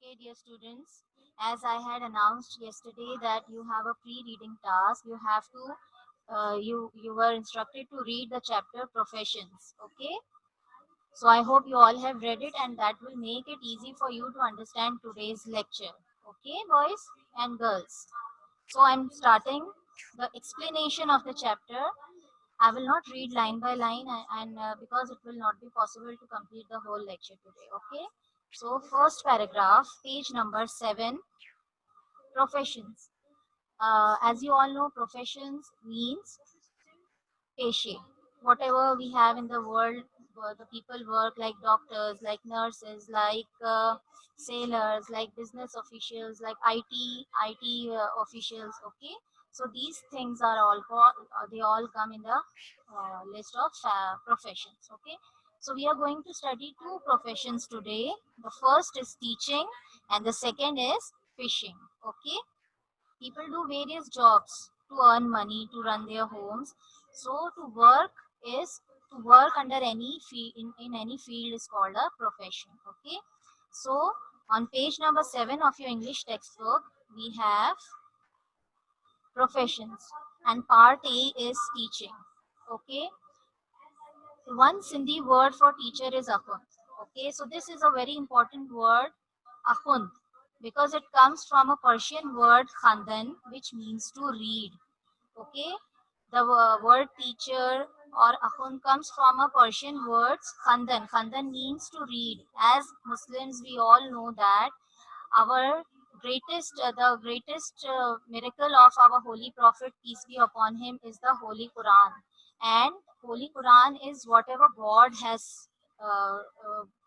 Okay, dear students, as I had announced yesterday that you have a pre-reading task, you have to you were instructed to read the chapter professions. Okay, so I hope you all have read it, and that will make it easy for you to understand today's lecture. Okay, boys and girls. So I'm starting the explanation of the chapter. I will not read line by line and because it will not be possible to complete the whole lecture today. Okay. So first paragraph, page number 7, professions. As you all know, professions means peshe. Whatever we have in the world, the people work like doctors, like nurses, like sailors, like business officials, like IT officials. Okay, so these things are all they all come in the list of professions. Okay, so we are going to study two professions today. The first is teaching, and the second is fishing. Okay, people do various jobs to earn money to run their homes. So to work is to work under any field in any field is called a profession. Okay. So on page number 7 of your English textbook, we have professions and part A is teaching. Okay. One Sindhi word for teacher is akhund. Okay, so this is a very important word, akhund, because it comes from a Persian word khandan, which means to read. Okay, the word teacher or akhund comes from a Persian word khandan. Khandan means to read. As Muslims, we all know that our the greatest miracle of our holy prophet, peace be upon him, is the Holy Quran. And Holy Quran is whatever God has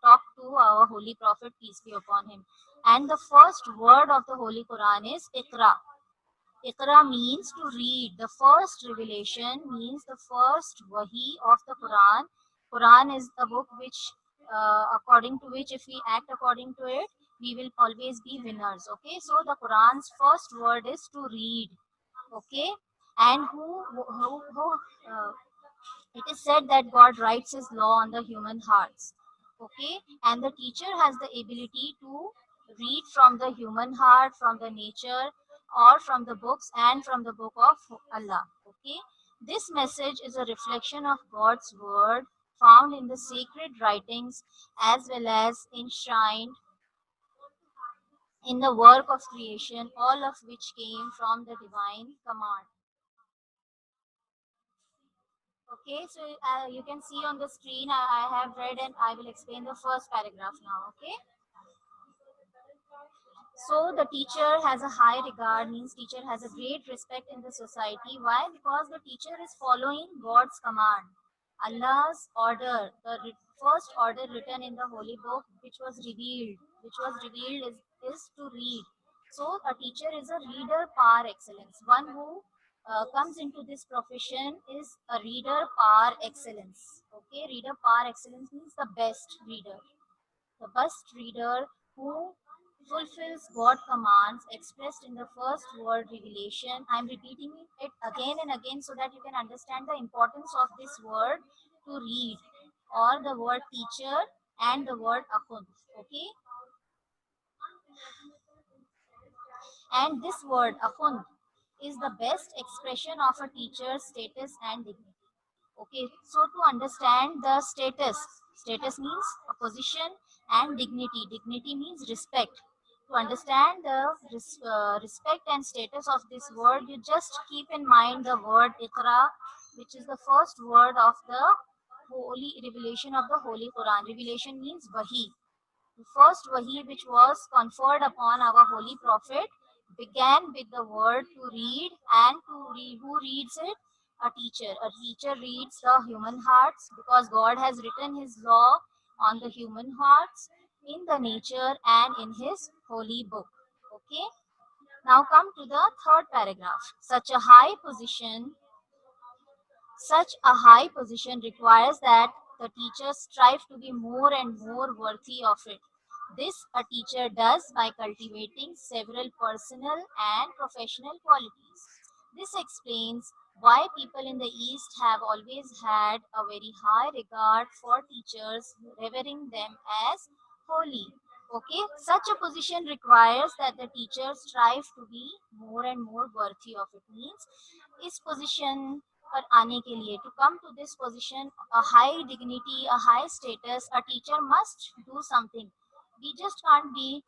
talked to our holy prophet, peace be upon him. And the first word of the Holy Quran is Iqra. Iqra means to read. The first revelation means the first wahi of the Quran. Quran is the book which, according to which, if we act according to it, we will always be winners. Okay, so the Quran's first word is to read. Okay, and it is said that God writes His law on the human hearts. Okay, and the teacher has the ability to read from the human heart, from the nature, or from the books and from the book of Allah. Okay, this message is a reflection of God's word found in the sacred writings as well as enshrined in the work of creation, all of which came from the divine command. Okay, so you can see on the screen, I have read and I will explain the first paragraph now. Okay, so the teacher has a high regard, means teacher has a great respect in the society. Why? Because the teacher is following God's command, Allah's order, the first order written in the holy book, which was revealed is to read. So a teacher is a reader par excellence. One who comes into this profession is a reader par excellence. Okay, reader par excellence means the best reader, who fulfills God commands expressed in the first word revelation. I'm repeating it again and again so that you can understand the importance of this word to read, or the word teacher and the word akhund. Okay, and this word akhund is the best expression of a teacher's status and dignity. Okay, so to understand the status means a position, and dignity means respect. To understand the respect and status of this word, you just keep in mind the word Iqra, which is the first word of the holy revelation of the Holy Quran. Revelation means Wahi. The first Wahi which was conferred upon our holy prophet began with the word to read, and to read, who reads it? A teacher. A teacher reads the human hearts because God has written His law on the human hearts in the nature and in His holy book. Okay. Now come to the third paragraph. Such a high position requires that the teachers strive to be more and more worthy of it. This a teacher does by cultivating several personal and professional qualities. This explains why people in the East have always had a very high regard for teachers, revering them as holy. Okay, such a position requires that the teacher strive to be more and more worthy of it. Means इस position पर आने के लिए, to come to this position, a high dignity, a high status, a teacher must do something. We just can't be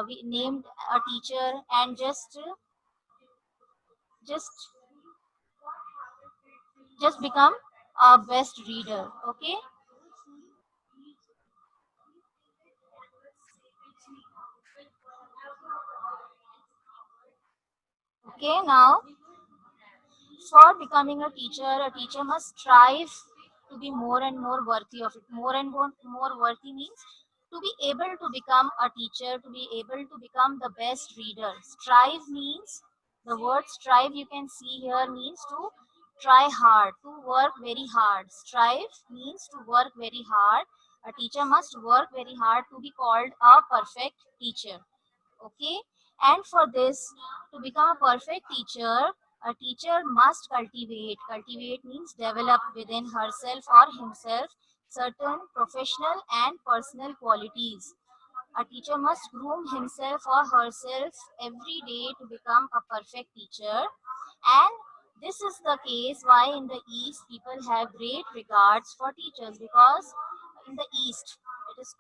we named a teacher and just just become a best reader. Okay. Okay, now for becoming a teacher must strive to be more and more worthy of it. More and more worthy means to be able to become a teacher, to be able to become the best reader. Strive means, the word strive you can see here means to try hard, to work very hard. Strive means to work very hard. A teacher must work very hard to be called a perfect teacher. Okay, and for this, to become a perfect teacher, a teacher must cultivate means develop within herself or himself certain professional and personal qualities. A teacher must groom himself or herself every day to become a perfect teacher. And this is the case why in the East people have great regards for teachers, because in the East, it is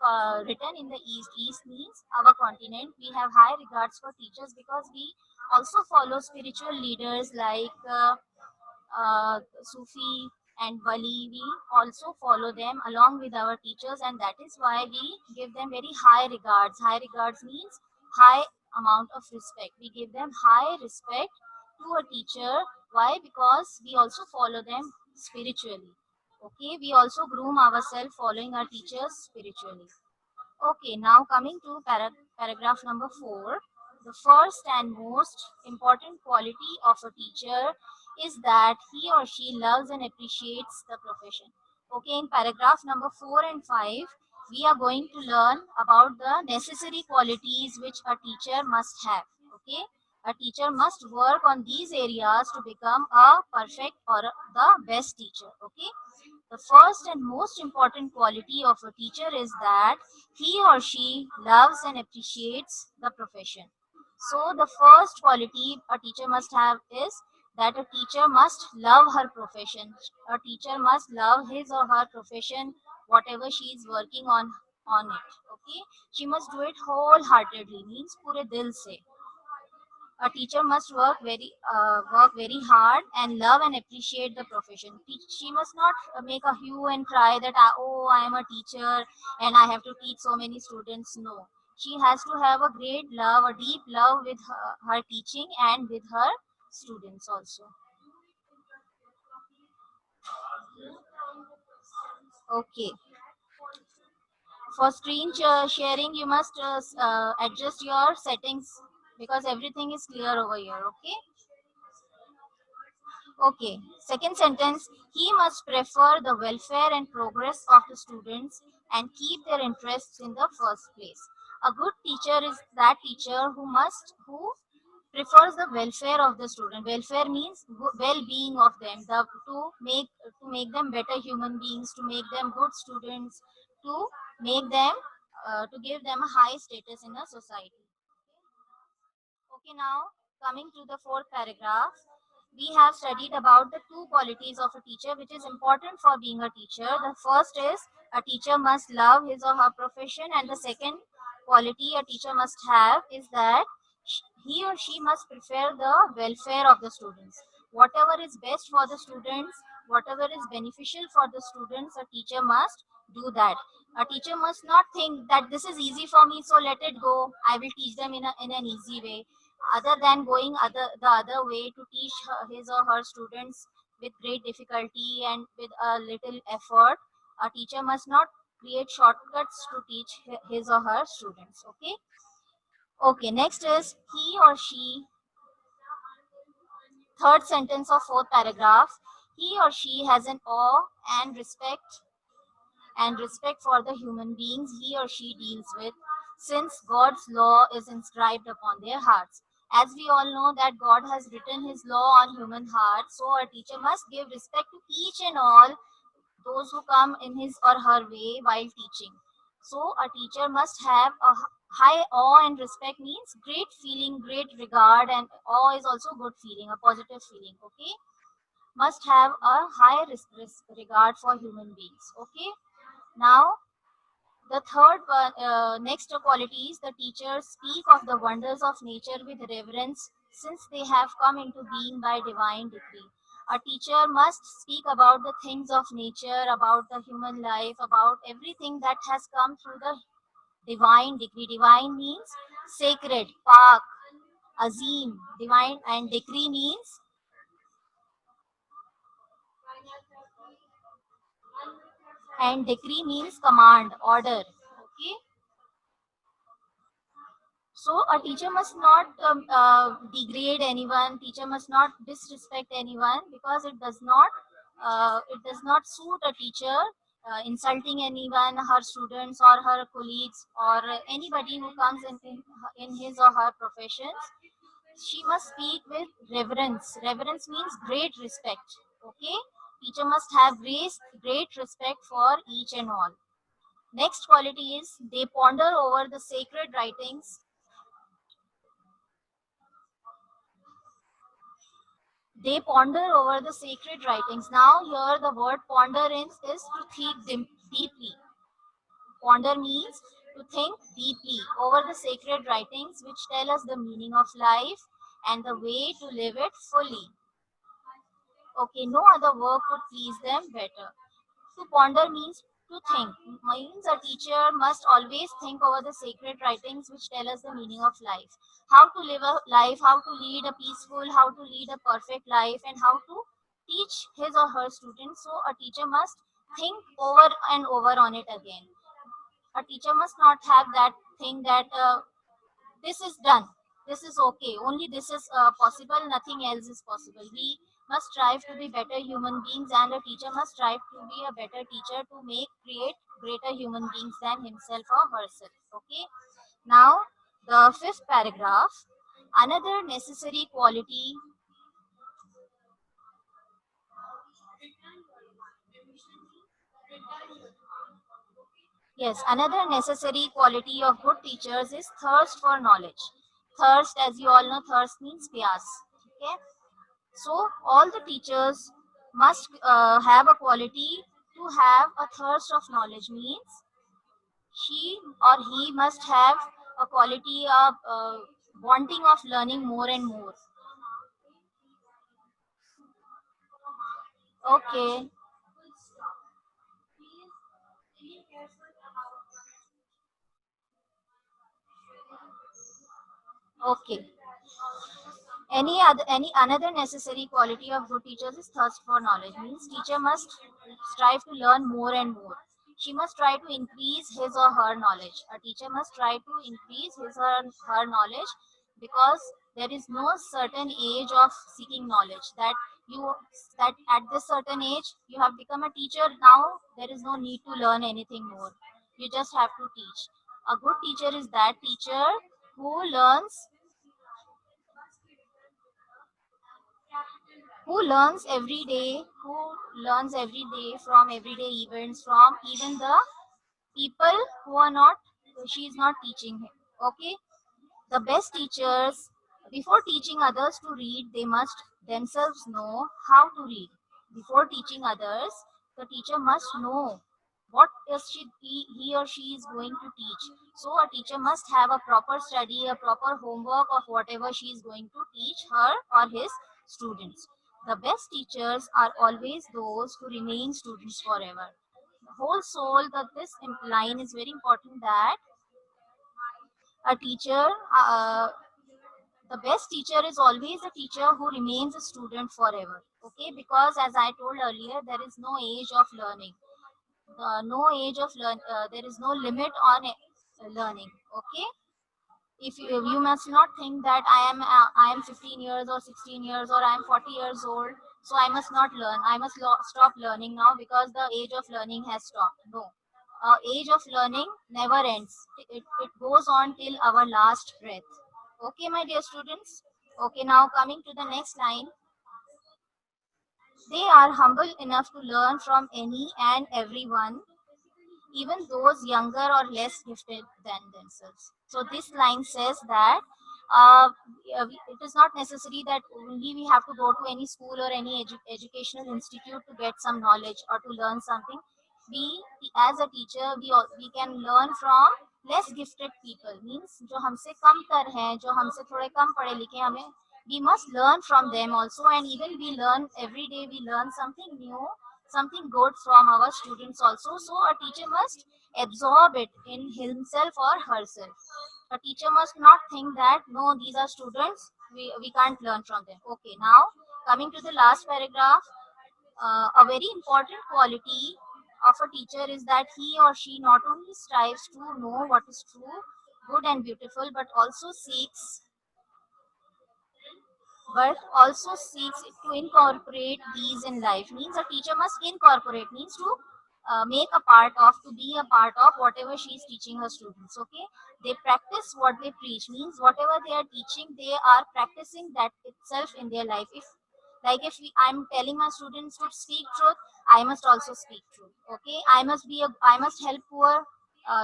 written in the East. East means our continent. We have high regards for teachers because we also follow spiritual leaders like Sufi and Wali. We also follow them along with our teachers, and that is why we give them very high regards. High regards means high amount of respect. We give them high respect to a teacher. Why? Because we also follow them spiritually. Okay, we also groom ourselves following our teachers spiritually. Okay, now coming to paragraph number 4. The first and most important quality of a teacher is that he or she loves and appreciates the profession. Okay, in paragraph number 4 and 5, we are going to learn about the necessary qualities which a teacher must have. Okay, a teacher must work on these areas to become a perfect or the best teacher. Okay, the first and most important quality of a teacher is that he or she loves and appreciates the profession. So, the first quality a teacher must have is that a teacher must love her profession. A teacher must love his or her profession, whatever she is working on it. Okay, she must do it wholeheartedly, means pure dil se. A teacher must work very hard and love and appreciate the profession. She must not make a hue and cry that oh, I am a teacher and I have to teach so many students. No, she has to have a great love, a deep love with her teaching and with her students also. Okay. For screen sharing, you must adjust your settings because everything is clear over here. Okay. Okay, second sentence. He must prefer the welfare and progress of the students and keep their interests in the first place. A good teacher is that teacher who prefers the welfare of the student. Welfare means well-being of them, to make them better human beings, to make them good students, to make them to give them a high status in a society. Okay, now coming to the fourth paragraph, we have studied about the two qualities of a teacher which is important for being a teacher. The first is a teacher must love his or her profession, and the second quality a teacher must have is that he or she must prefer the welfare of the students. Whatever is best for the students, whatever is beneficial for the students, a teacher must do that. A teacher must not think that this is easy for me, so let it go. I will teach them in an easy way, other than going the other way to teach his or her students with great difficulty and with a little effort. A teacher must not create shortcuts to teach his or her students. Okay. Okay, next is he or she, third sentence of fourth paragraph. He or she has an awe and respect for the human beings he or she deals with, since God's law is inscribed upon their hearts. As we all know that God has written his law on human hearts, so a teacher must give respect to each and all those who come in his or her way while teaching. So a teacher must have a high awe and respect means great feeling, great regard, and awe is also good feeling, a positive feeling. Okay, must have a high regard for human beings. Okay, now the third one, next quality is the teachers speak of the wonders of nature with reverence since they have come into being by divine decree. A teacher must speak about the things of nature, about the human life, about everything that has come through the divine decree. Divine means sacred, pak, azim, divine, and decree means, command, order. Okay, so a teacher must not degrade anyone. Teacher must not disrespect anyone because it does not suit a teacher insulting anyone, her students or her colleagues or anybody who comes in his or her professions. She must speak with reverence. Reverence means great respect. Okay, teacher must have great respect for each and all. Next quality is they ponder over the sacred writings. They ponder over the sacred writings. Now, here the word ponder is to think deeply. Ponder means to think deeply over the sacred writings which tell us the meaning of life and the way to live it fully. Okay, no other work could please them better. To ponder means to think. Means a teacher must always think over the sacred writings which tell us the meaning of life. How to live a life, how to lead a peaceful, how to lead a perfect life, and how to teach his or her students. So a teacher must think over and over on it again. A teacher must not have that thing that this is done, this is okay, only this is possible, nothing else is possible. We must strive to be better human beings, and a teacher must strive to be a better teacher to create greater human beings than himself or herself. Okay, now the fifth paragraph, another necessary quality. Yes, another necessary quality of good teachers is thirst for knowledge. Thirst, as you all know, thirst means pyas. Okay, so all the teachers must have a quality to have a thirst of knowledge means she or he must have a quality of wanting of learning more and more. Okay, okay. Any another necessary quality of good teachers is thirst for knowledge. Means teacher must strive to learn more and more. She must try to increase his or her knowledge. A teacher must try to increase his or her knowledge because there is no certain age of seeking knowledge. You that at this certain age you have become a teacher. Now there is no need to learn anything more. You just have to teach. A good teacher is that teacher who learns who learns every day from everyday events, from even the people who are not, she is not teaching him. Okay, the best teachers, before teaching others to read, they must themselves know how to read. Before teaching others, the teacher must know what is he or she is going to teach. So a teacher must have a proper study, a proper homework of whatever she is going to teach her or his students. The best teachers are always those who remain students forever. The whole soul that this line is very important, that a teacher the best teacher is always a teacher who remains a student forever. Okay, because as I told earlier, there is no age of learning, no age of there is no limit on learning. Okay, if you must not think that I am 15 years or 16 years or I am 40 years old, so I must not learn, I must stop learning now because the age of learning has stopped. No, age of learning never ends. It goes on till our last breath. Okay, my dear students. Okay, now coming to the next line. They are humble enough to learn from any and everyone even those younger or less gifted than themselves. So this line says that it is not necessary that only we have to go to any school or any educational institute to get some knowledge or to learn something. We as a teacher, we can learn from less gifted people, means जो हमसे कम तर हैं, जो हमसे थोड़े कम पढ़े लिखे हैं, हमें we must learn from them also, and even we learn every day, we learn something new, something good from our students also. So a teacher must absorb it in himself or herself. A teacher must not think that no, these are students, we can't learn from them. Okay, now coming to the last paragraph, a very important quality of a teacher is that he or she not only strives to know what is true, good, and beautiful, but also seeks to incorporate these in life. Means a teacher must incorporate, means to make a part of, to be a part of whatever she is teaching her students. Okay, they practice what they preach, means whatever they are teaching, they are practicing that itself in their life. If like if I'm telling my students to speak truth, I must also speak truth. Okay, I must help poor,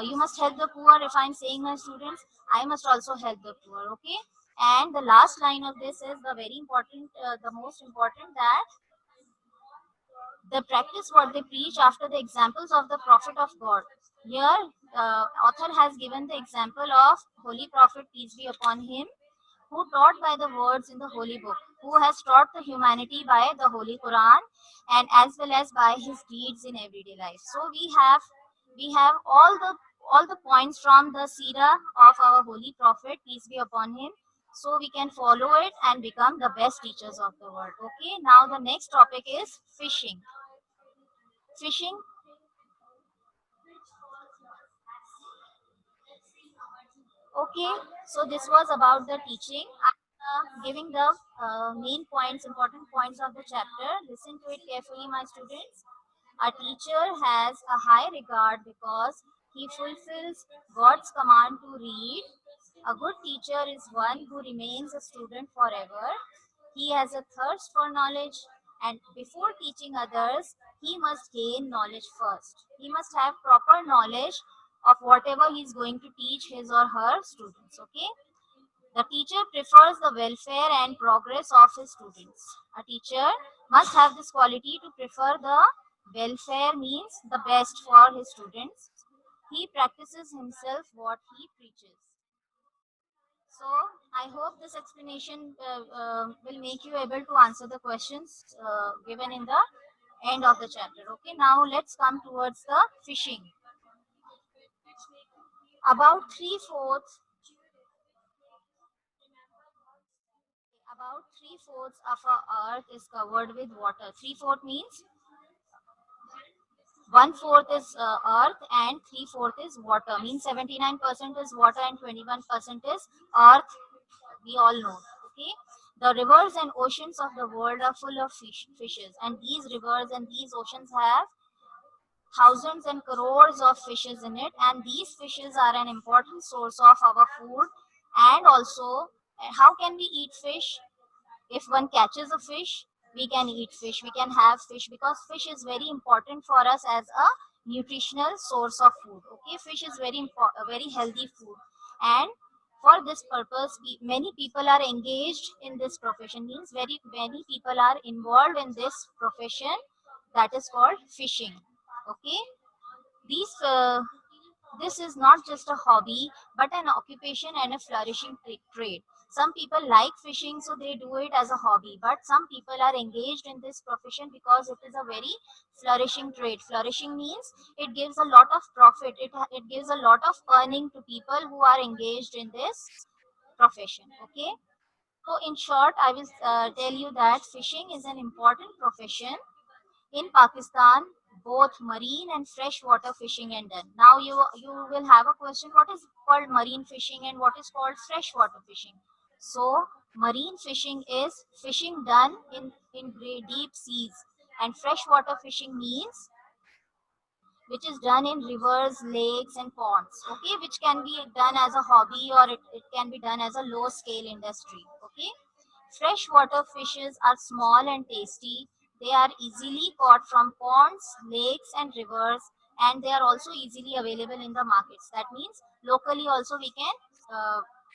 you must help the poor. If I'm saying my students, I must also help the poor. Okay, and the last line of this is the very important, the most important, that they practice what they preach after the examples of the prophet of God. Here, author has given the example of Holy Prophet, peace be upon him, who taught by the words in the Holy Book, who has taught the humanity by the Holy Quran, and as well as by his deeds in everyday life. So we have all the points from the Sirah of our Holy Prophet, peace be upon him, so we can follow it and become the best teachers of the world. Okay, now the next topic is fishing. Fishing. Okay, so this was about the teaching. I'm giving the main points, important points of the chapter. Listen to it carefully, my students. A teacher has a high regard because he fulfills God's command to read. A good teacher is one who remains a student forever. He has a thirst for knowledge, and before teaching others, he must gain knowledge first. He must have proper knowledge of whatever he is going to teach his or her students. Okay? The teacher prefers the welfare and progress of his students. A teacher must have this quality to prefer the welfare, means the best for his students. He practices himself what he preaches. So I hope this explanation will make you able to answer the questions given in the end of the chapter. Okay, now let's come towards the fishing. About three fourths of our earth is covered with water. Three-fourth means one-fourth is earth and three-fourth is water. Means 79% is water and 21% is earth. We all know. Okay. The rivers and oceans of the world are full of fishes, and these rivers and these oceans have thousands and crores of fishes in it, and these fishes are an important source of our food. And also, how can we eat fish? If one catches a fish, we can eat fish, we can have fish, because fish is very important for us as a nutritional source of food. Okay, fish is very healthy food, and for this purpose many people are engaged in this profession, means very many people are involved in this profession, that is called fishing. Okay, these this is not just a hobby, but an occupation and a flourishing trade. Some people like fishing, so they do it as a hobby, but some people are engaged in this profession because it is a very flourishing trade. Flourishing means it gives a lot of profit, it gives a lot of earning to people who are engaged in this profession. Okay, so in short, I will tell you that fishing is an important profession in Pakistan. Both marine and freshwater fishing are done. Now you will have a question: what is called marine fishing and what is called freshwater fishing? So marine fishing is fishing done in great deep seas, and freshwater fishing means which is done in rivers, lakes, and ponds. Okay, which can be done as a hobby, or it can be done as a low scale industry. Okay, freshwater fishes are small and tasty. They are easily caught from ponds, lakes, and rivers, and they are also easily available in the markets. That means locally also we can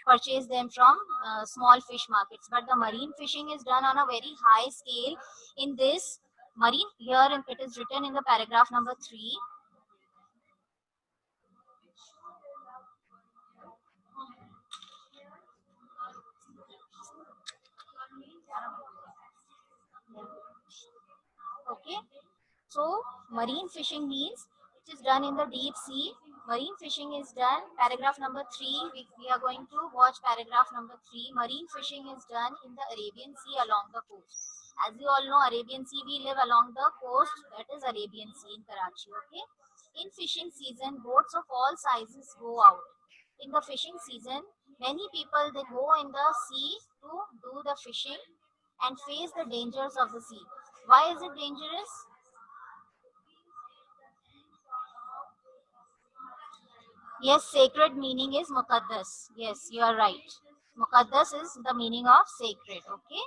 purchase them from small fish markets. But the marine fishing is done on a very high scale. In this marine, here it is written in the paragraph number 3. Okay, so marine fishing means it is done in the deep sea. Marine fishing is done. Paragraph number 3. We are going to watch paragraph number 3. Marine fishing is done in the Arabian Sea along the coast. As you all know, Arabian Sea, we live along the coast. That is Arabian Sea in Karachi. Okay. In fishing season, boats of all sizes go out. In the fishing season, many people they go in the sea to do the fishing and face the dangers of the sea. Why is it dangerous? Yes, sacred meaning is muqaddas. Yes, you are right. Muqaddas is the meaning of sacred. Okay.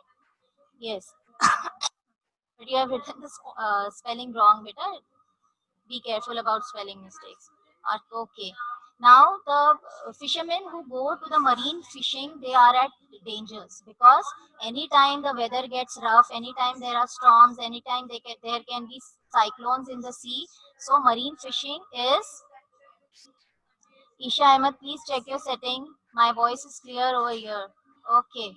Yes, but you have written the spelling wrong, beta. Be careful about spelling mistakes. Okay. Now the fishermen who go to the marine fishing, they are at dangers because anytime the weather gets rough, anytime there are storms, anytime there can be cyclones in the sea. So marine fishing is. Isha Ahmed, please check your setting. My voice is clear over here. Okay.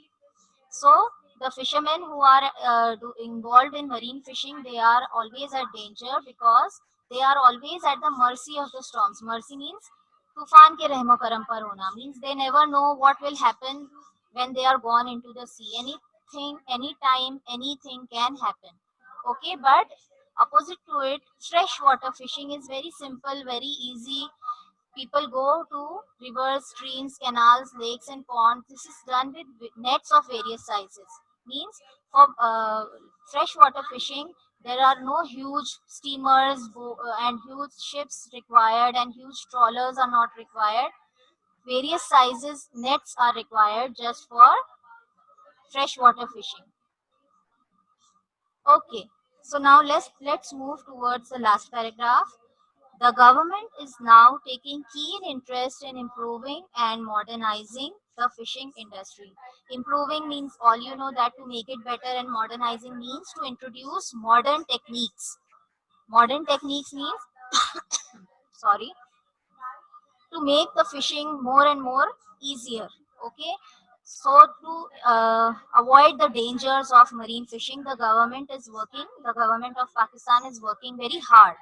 So the fishermen who are involved in marine fishing, they are always at danger because they are always at the mercy of the storms. Mercy means tufan ke rehmo karam par hona, means they never know what will happen when they are gone into the sea. Anything, anytime, anything can happen. Okay, but opposite to it, freshwater fishing is very simple, very easy. People go to rivers, streams, canals, lakes, and ponds. This is done with nets of various sizes. Means for freshwater fishing, there are no huge steamers and huge ships required, and huge trawlers are not required. Various sizes nets are required just for freshwater fishing. Okay, so now let's move towards the last paragraph. The government is now taking keen interest in improving and modernizing the fishing industry. Improving means all you know that to make it better, and modernizing means to introduce modern techniques. Modern techniques means, sorry, to make the fishing more and more easier. Okay, so to avoid the dangers of marine fishing, the government of Pakistan is working very hard.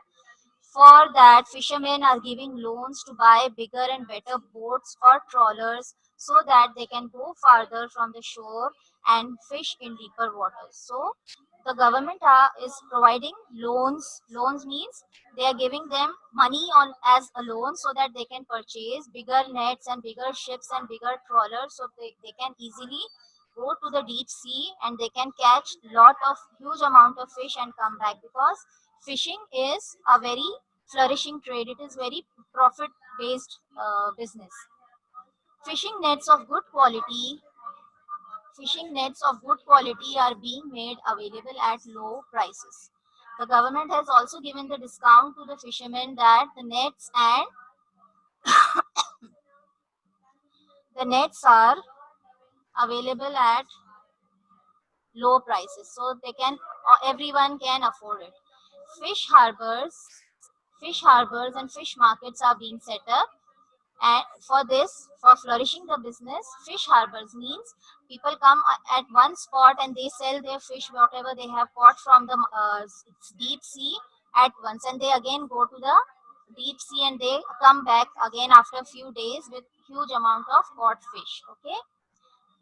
For that, fishermen are giving loans to buy bigger and better boats or trawlers so that they can go farther from the shore and fish in deeper waters. So, the government is providing loans. Loans means they are giving them money on as a loan so that they can purchase bigger nets and bigger ships and bigger trawlers, so they can easily go to the deep sea and they can catch lot of huge amount of fish and come back, because fishing is a very flourishing trade. It is very profit based business. Fishing nets of good quality Fishing nets of good quality are being made available at low prices. The government has also given the discount to the fishermen that the nets are available at low prices, so everyone can afford it. Fish harbors, fish harbors and fish markets are being set up. And for flourishing the business, fish harbors means people come at one spot and they sell their fish, whatever they have caught from the deep sea at once, and they again go to the deep sea and they come back again after a few days with huge amount of caught fish. Okay,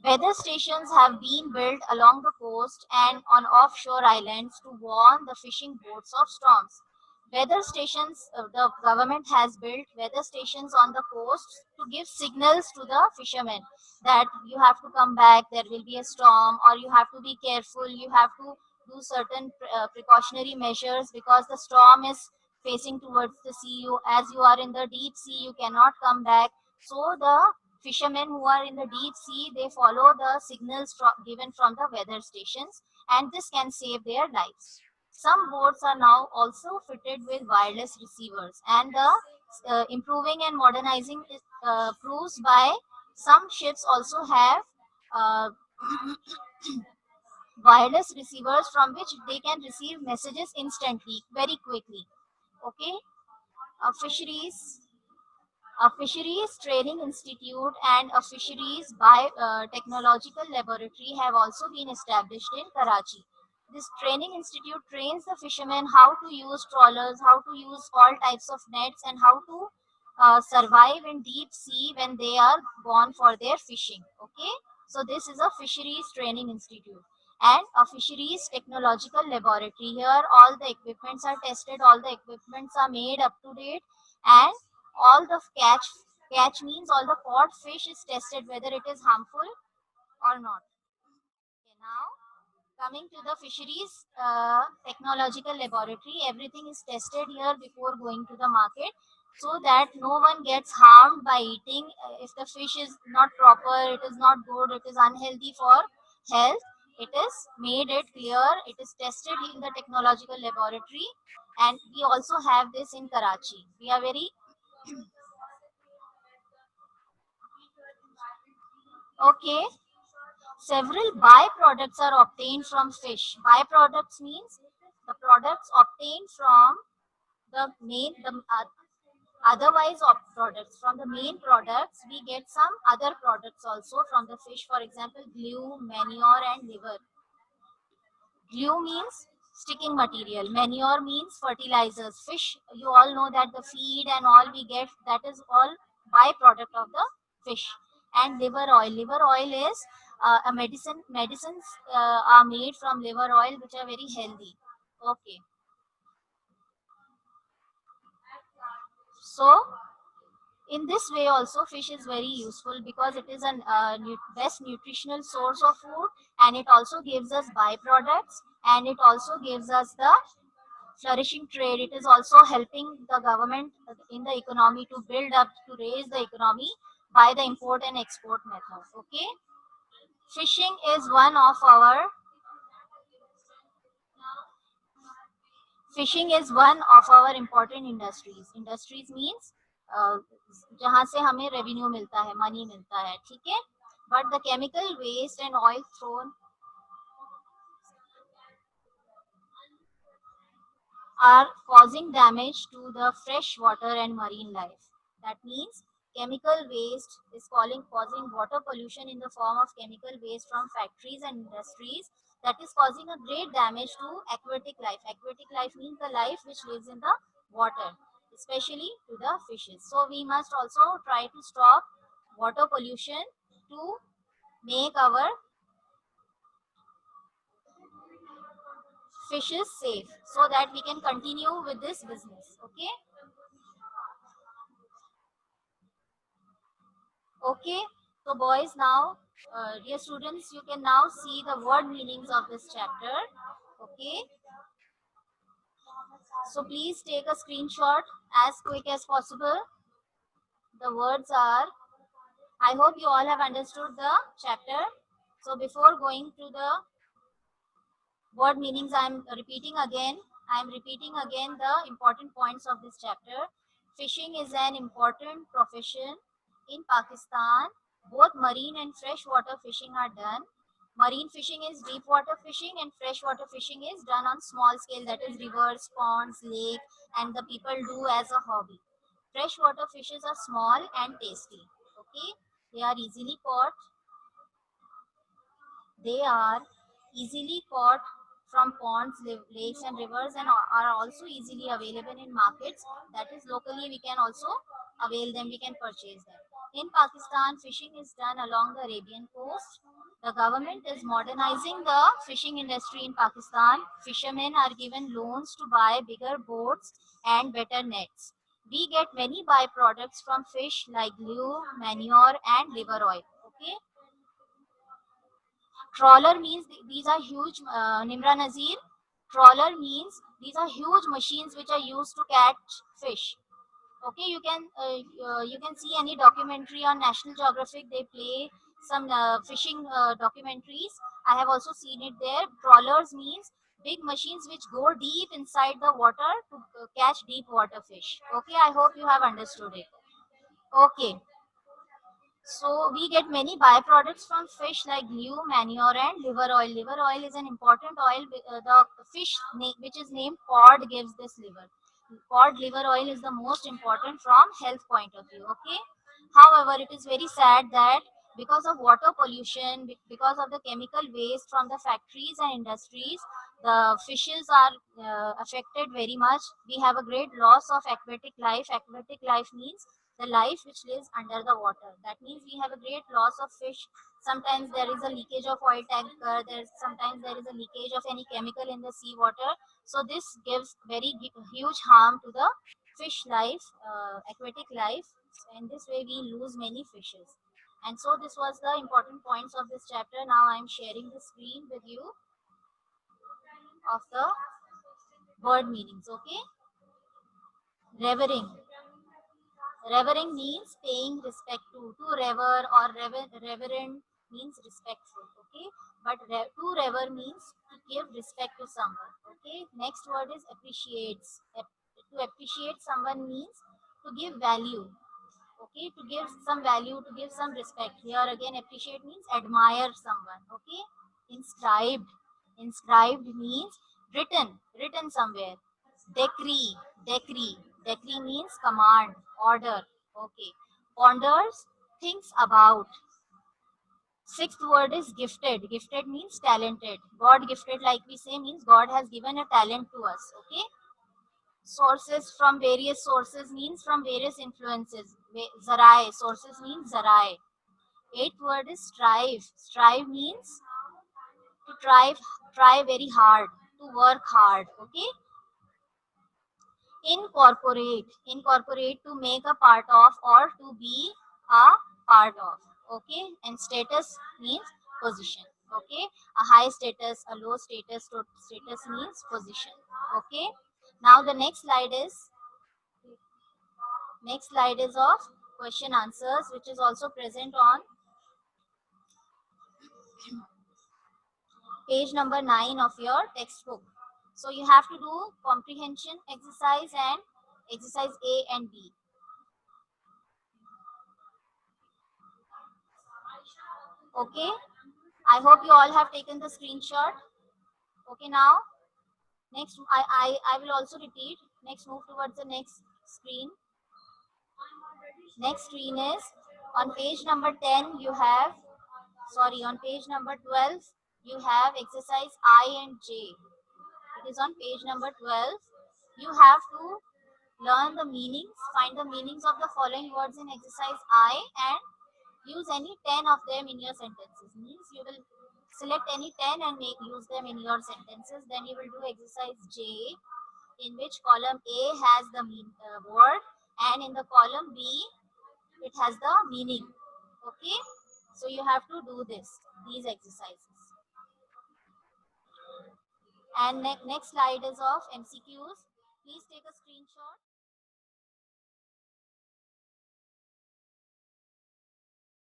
weather stations have been built along the coast and on offshore islands to warn the fishing boats of storms. The government has built weather stations on the coast to give signals to the fishermen that you have to come back, there will be a storm, or you have to be careful, you have to do certain precautionary measures because the storm is facing towards the sea. As you are in the deep sea, you cannot come back. So the fishermen who are in the deep sea, they follow the signals given from the weather stations, and this can save their lives. Some boats are now also fitted with wireless receivers, and the improving and modernizing proves by some ships also have uh, wireless receivers from which they can receive messages instantly, very quickly. Okay, fisheries. A fisheries training institute and a fisheries biotechnological laboratory have also been established in Karachi. This training institute trains the fishermen how to use trawlers, how to use all types of nets, and how to survive in deep sea when they are gone for their fishing. Okay, so this is a fisheries training institute and a fisheries technological laboratory. Here, all the equipments are tested, all the equipments are made up to date, and all the catch means all the caught fish is tested whether it is harmful or not. Okay, now coming to the fisheries technological laboratory, everything is tested here before going to the market so that no one gets harmed by eating. If the fish is not proper, it is not good, it is unhealthy for health, it is made it clear, it is tested in the technological laboratory, and we also have this in Karachi. We are very okay. Several byproducts are obtained from fish. Byproducts means the products obtained from the otherwise products. From the main products, we get some other products also from the fish. For example, glue, manure, and liver. Glue means sticking material. Manure means fertilizers. Fish, you all know that the feed and all we get, that is all byproduct of the fish. And liver oil. Liver oil is a medicine. Medicines are made from liver oil, which are very healthy. Okay. So in this way also fish is very useful because it is an best nutritional source of food, and it also gives us byproducts, and it also gives us the flourishing trade. It is also helping the government in the economy to build up, to raise the economy by the import and export method. Okay, fishing is one of our fishing is one of our important industries. Industries means जहाँ से हमें revenue मिलता है, money मिलता है, ठीक है? But the chemical waste and oil thrown are causing damage to the fresh water and marine life. That means chemical waste is causing water pollution in the form of chemical waste from factories and industries, that is causing a great damage to aquatic life. Aquatic life means the life which lives in the water, especially to the fishes. So we must also try to stop water pollution to make our fishes safe so that we can continue with this business. Okay. Okay, so boys, now, dear students, you can now see the word meanings of this chapter. Okay, so please take a screenshot as quick as possible. The words are, I hope you all have understood the chapter. So before going to the word meanings, I am repeating again the important points of this chapter. Fishing is an important profession in Pakistan. Both marine and freshwater fishing are done. Marine fishing is deep water fishing, and freshwater fishing is done on small scale, that is rivers, ponds, lake, and the people do as a hobby. Freshwater fishes are small and tasty. Okay, they are easily caught. They are easily caught from ponds, lakes, and rivers, and are also easily available in markets. That is, locally we can also avail them, we can purchase them. In Pakistan, fishing is done along the Arabian coast. The government is modernizing the fishing industry in Pakistan. Fishermen are given loans to buy bigger boats and better nets. We get many byproducts from fish like glue, manure, and liver oil. Okay, trawler means these are huge, Nimra Nazir. Trawler means these are huge machines which are used to catch fish. Okay, you can see any documentary on National Geographic. They play some fishing documentaries. I have also seen it there. Trawlers means big machines which go deep inside the water to catch deep water fish. Okay, I hope you have understood it. Okay, so we get many byproducts from fish like glue, manure, and liver oil. Liver oil is an important oil. The fish which is named cod gives this liver. Cod liver oil is the most important from health point of view. Okay. However, it is very sad that because of water pollution, because of the chemical waste from the factories and industries, the fishes are affected very much. We have a great loss of aquatic life. Aquatic life means the life which lives under the water. That means we have a great loss of fish. Sometimes there is a leakage of oil tanker. Sometimes there is a leakage of any chemical in the sea water. So this gives very huge harm to the fish life, aquatic life. In this way, we lose many fishes. And so this was the important points of this chapter. Now I am sharing the screen with you of the word meanings. Okay, revering. Revering means paying respect to. To rever or reverend means respectful. Okay, but to rever means to give respect to someone. Okay, next word is appreciates. To appreciate someone means to give value. Okay, to give some value, to give some respect. Here again, appreciate means admire someone. Okay, inscribed. Inscribed means written, written somewhere. Decree, decree. Decree means command, order. Okay. Ponders, thinks about. Sixth word is gifted. Gifted means talented. God gifted, like we say, means God has given a talent to us. Okay. Sources, from various sources means from various influences. Zarai, sources means zarai. Eighth word is strive. Strive means to try very hard, to work hard. Okay. Incorporate, incorporate, to make a part of or to be a part of. Okay, and status means position. Okay, a high status, a low status. Status means position. Okay, now the next slide is of question answers, which is also present on page number 9 of your textbook. So you have to do comprehension exercise and exercise A and B. Okay, I hope you all have taken the screenshot. Okay, now next I will also repeat. Next, move towards the next screen. Next screen is on page number 10. You have, sorry, on page number 12 you have exercise I and J. It is on page number 12. You have to learn the meanings, find the meanings of the following words in exercise I and use any 10 of them in your sentences. Means you will select any 10 and use them in your sentences. Then you will do exercise J, in which column A has the word, and in the column B it has the meaning. Okay, so you have to do these exercises. And next slide is of MCQs. Please take a screenshot.